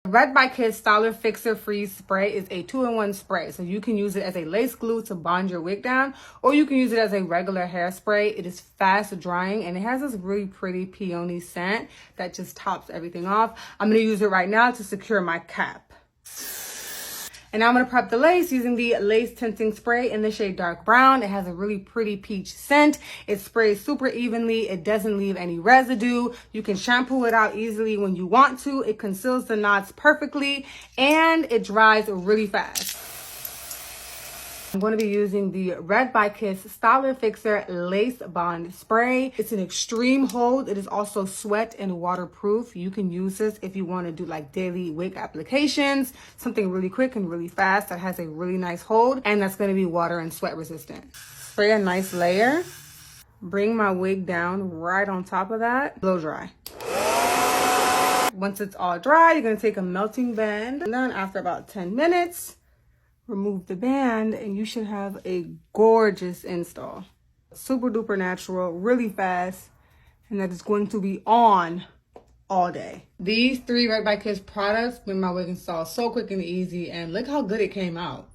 Red by Kiss Styler Fixer Freeze Spray is a 2-in-1 spray. So you can use it as a lace glue to bond your wig down, or you can use it as a regular hairspray. It is fast drying and it has this really pretty peony scent that just tops everything off. I'm going to use it right now to secure my cap. And now I'm going to prep the lace using the Lace Tinting Spray in the shade Dark Brown. It has a really pretty peach scent. It sprays super evenly. It doesn't leave any residue. You can shampoo it out easily when you want to. It conceals the knots perfectly and it dries really fast. I'm going to be using the Red by Kiss Styler Fixer Lace Bond Spray. It's an extreme hold. It is also sweat and waterproof. You can use this if you want to do like daily wig applications, something really quick and really fast that has a really nice hold, and that's going to be water and sweat resistant. Spray a nice layer. Bring my wig down right on top of that. Blow dry. Once it's all dry, you're going to take a melting band, and then after about 10 minutes, remove the band and you should have a gorgeous install. Super duper natural, really fast, and that is going to be on all day. These 3 Red by Kiss products made my wig install so quick and easy, and look how good it came out.